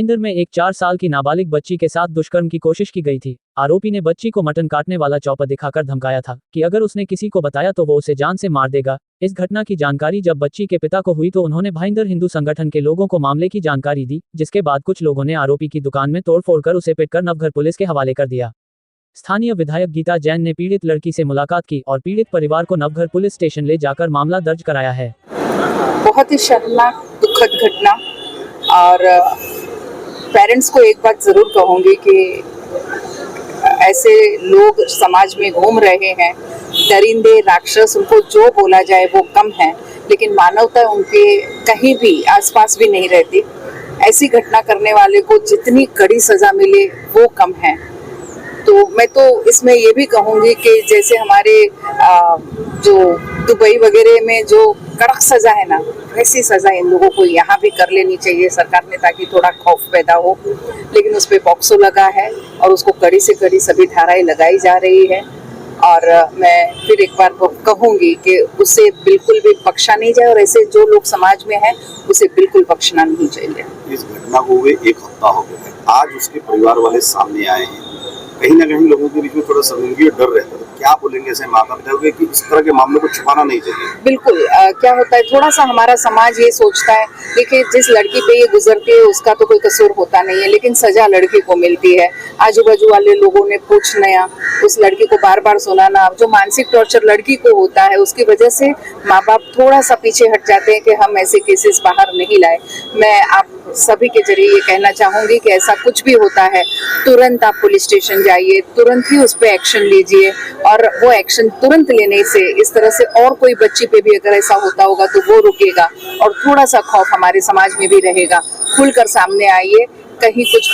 भाईंदर में एक 4 साल की नाबालिग बच्ची के साथ दुष्कर्म की कोशिश की गई थी। आरोपी ने बच्ची को मटन काटने वाला चॉपर दिखाकर धमकाया था कि अगर उसने किसी को बताया तो वो उसे जान से मार देगा। इस घटना की जानकारी जब बच्ची के पिता को हुई तो उन्होंने भाईंदर हिंदू संगठन के लोगों को मामले की जानकारी दी, जिसके बाद कुछ लोगों ने आरोपी की दुकान में तोड़फोड़ कर उसे पीटकर नवघर पुलिस के हवाले कर दिया। स्थानीय विधायक गीता जैन ने पीड़ित लड़की से मुलाकात की और पीड़ित परिवार को नवघर पुलिस स्टेशन ले जाकर मामला दर्ज कराया है। बहुत ही शर्मनाक दुखद घटना, और पेरेंट्स को एक बात ज़रूर कहूँगी कि ऐसे लोग समाज में घूम रहे हैं, दरिंदे राक्षस, उनको जो बोला जाए वो कम है, लेकिन मानवता उनके कहीं भी आसपास भी नहीं रहती। ऐसी घटना करने वाले को जितनी कड़ी सज़ा मिले वो कम है। तो मैं तो इसमें ये भी कहूँगी कि जैसे हमारे जो दुबई वगैरह में जो कड़क सज़ा है ना, वैसी सज़ा इन लोगों को यहाँ भी कर लेनी चाहिए सरकार ने, ताकि थोड़ा खौफ पैदा हो। लेकिन उस पर पॉक्सो लगा है और उसको कड़ी से कड़ी सभी धाराएं लगाई जा रही है। और मैं फिर एक बार कहूँगी कि उसे बिल्कुल भी बख्शा नहीं जाए, और ऐसे जो लोग समाज में हैं उसे बिल्कुल बख्शना नहीं चाहिए। इस घटना को हुए 1 हफ्ता हो गया है, आज उसके परिवार वाले सामने आए हैं। कहीं ना कहीं लोगों के बीच में थोड़ा शर्मिंदगी और डर रहता है। क्या बोलेंगे ऐसे माता पिता को कि इस तरह के मामलों को छुपाना नहीं चाहिए? बिल्कुल, क्या होता है, थोड़ा सा हमारा समाज ये सोचता है, देखिए जिस लड़की पे ये गुजरती है उसका तो कोई कसूर होता नहीं है, लेकिन सजा लड़की को मिलती है। आजू बाजू वाले लोगों ने पूछना, उस लड़की को बार बार सुनाना, जो मानसिक टॉर्चर लड़की को होता है उसकी वजह से माँ बाप थोड़ा सा पीछे हट जाते हैं कि हम ऐसे केसेस बाहर नहीं लाए। मैं आप सभी के जरिए ये कहना चाहूँगी कि ऐसा कुछ भी होता है, तुरंत आप पुलिस स्टेशन जाइए, तुरंत ही उस पर एक्शन लीजिए, और वो एक्शन तुरंत लेने से इस तरह से और कोई बच्ची पे भी अगर ऐसा होता होगा तो वो रुकेगा, और थोड़ा सा खौफ हमारे समाज में भी रहेगा। खुलकर सामने आइए, कहीं कुछ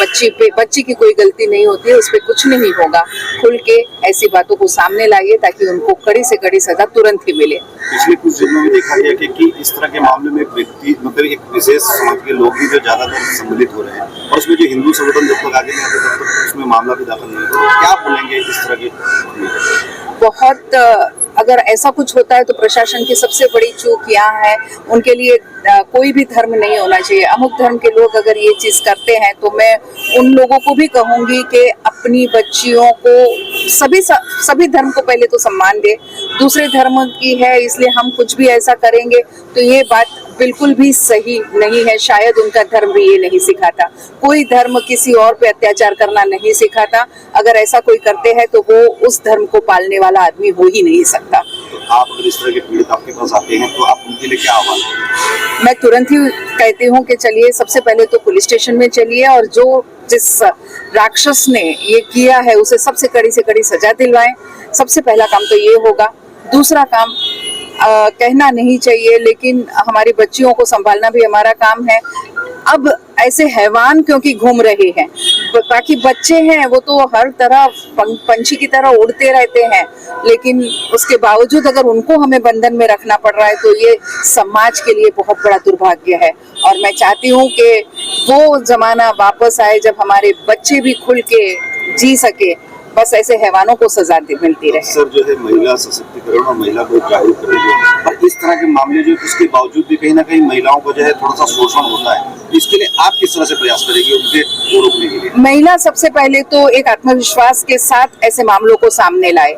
बच्ची की कोई गलती नहीं होती है, उस पर कुछ नहीं होगा। खुल के ऐसी बातों को सामने लाइए ताकि उनको कड़ी से कड़ी सजा तुरंत ही मिले। पिछले कुछ दिनों में देखा गया कि इस तरह के मामले में एक व्यक्ति, मतलब एक विशेष समाज के लोग भी जो ज्यादातर सम्मिलित हो रहे हैं, और उसमें जो हिंदू संगठन जब तक आगे नहीं आते तब तक उसमें मामला भी दाखिल नहीं होता। तो क्या बोलेंगे इस तरह के? बहुत अगर ऐसा कुछ होता है तो प्रशासन की सबसे बड़ी चूक यहाँ है, उनके लिए कोई भी धर्म नहीं होना चाहिए। अमुक धर्म के लोग अगर ये चीज़ करते हैं तो मैं उन लोगों को भी कहूँगी कि अपनी बच्चियों को सभी धर्म को पहले तो सम्मान दे। दूसरे धर्म की है इसलिए हम कुछ भी ऐसा करेंगे तो ये बात बिल्कुल भी सही नहीं है। शायद उनका धर्म भी ये नहीं सिखाता, कोई धर्म किसी और पे अत्याचार करना नहीं सिखाता। अगर ऐसा कोई करते हैं तो वो उस धर्म को पालने वाला आदमी हो ही नहीं सकता। तो आप अगर इस तरह के पीड़ित आपके पास आते हैं तो आप उनके लिए क्या आह्वान करेंगे? मैं तुरंत ही कहती हूँ कि चलिए सबसे पहले तो पुलिस स्टेशन में चलिए, और जिस राक्षस ने ये किया है उसे सबसे कड़ी से कड़ी सजा दिलवाएं। सबसे पहला काम तो ये होगा। दूसरा काम कहना नहीं चाहिए, लेकिन हमारी बच्चियों को संभालना भी हमारा काम है। अब ऐसे हैवान क्योंकि घूम रहे हैं, बाकी बच्चे हैं वो तो हर तरह पंछी की तरह उड़ते रहते हैं, लेकिन उसके बावजूद अगर उनको हमें बंधन में रखना पड़ रहा है तो ये समाज के लिए बहुत बड़ा दुर्भाग्य है। और मैं चाहती हूँ कि वो जमाना वापस आए जब हमारे बच्चे भी खुल के जी सके, बस ऐसे हैवानों को सजा मिलती रहे। सर जो है महिला सशक्तिकरण और महिला को जागरूक करने के, पर इस तरह के मामले जो उसके बावजूद भी कहीं ना कहीं महिलाओं को जो है थोड़ा सा शोषण होता है, इसके लिए आप किस तरह से प्रयास करेंगे उनसे वो रोकने के लिए? महिला सबसे पहले तो एक आत्मविश्वास के साथ ऐसे मामलों को सामने लाए।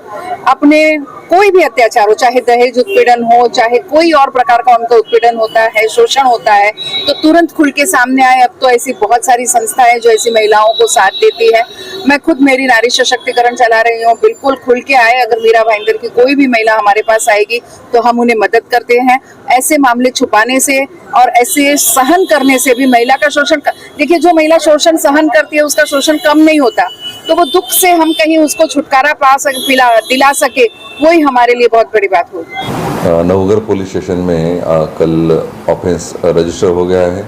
अपने कोई भी अत्याचार हो, चाहे दहेज उत्पीड़न हो, चाहे कोई और प्रकार का उनका उत्पीड़न होता है, शोषण होता है, तो तुरंत खुल के सामने आए। अब तो ऐसी बहुत सारी संस्थाएं जो ऐसी महिलाओं को साथ देती है। मैं खुद मेरी नारी सशक्तिकरण चला रही हूँ, बिल्कुल खुल के आए। अगर मीरा भाईंदर की कोई भी महिला हमारे पास आएगी तो हम उन्हें मदद करते हैं। ऐसे मामले छुपाने से और ऐसे सहन करने से भी महिला का शोषण, देखिए जो महिला शोषण सहन करती है उसका शोषण कम नहीं होता, तो वो दुख से हम कहीं उसको छुटकारा दिला सके, वही हमारे लिए बहुत बड़ी बात होगी। नवघर पुलिस स्टेशन में कल ऑफेंस रजिस्टर हो गया है।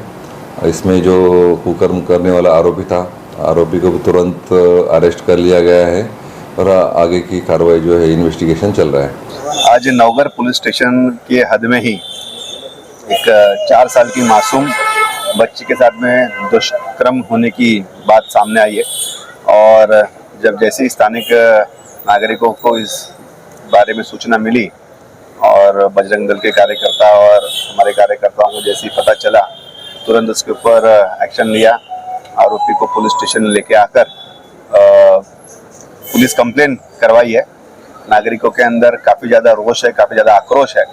इसमें जो कुकर्म करने वाला आरोपी था, आरोपी को तुरंत अरेस्ट कर लिया गया है और आगे की कार्रवाई जो है इन्वेस्टिगेशन चल रहा है। आज नवघर पुलिस स्टेशन के हद में ही एक 4 साल की मासूम बच्ची के साथ में दुष्कर्म होने की बात सामने आई है, और जब जैसे स्थानिक नागरिकों को इस बारे में सूचना मिली और बजरंग दल के कार्यकर्ता और हमारे कार्यकर्ताओं को जैसे ही पता चला, तुरंत उसके ऊपर एक्शन लिया। आरोपी को पुलिस स्टेशन लेके आकर पुलिस कंप्लेन करवाई है। नागरिकों के अंदर काफ़ी ज़्यादा रोष है, काफ़ी ज़्यादा आक्रोश है।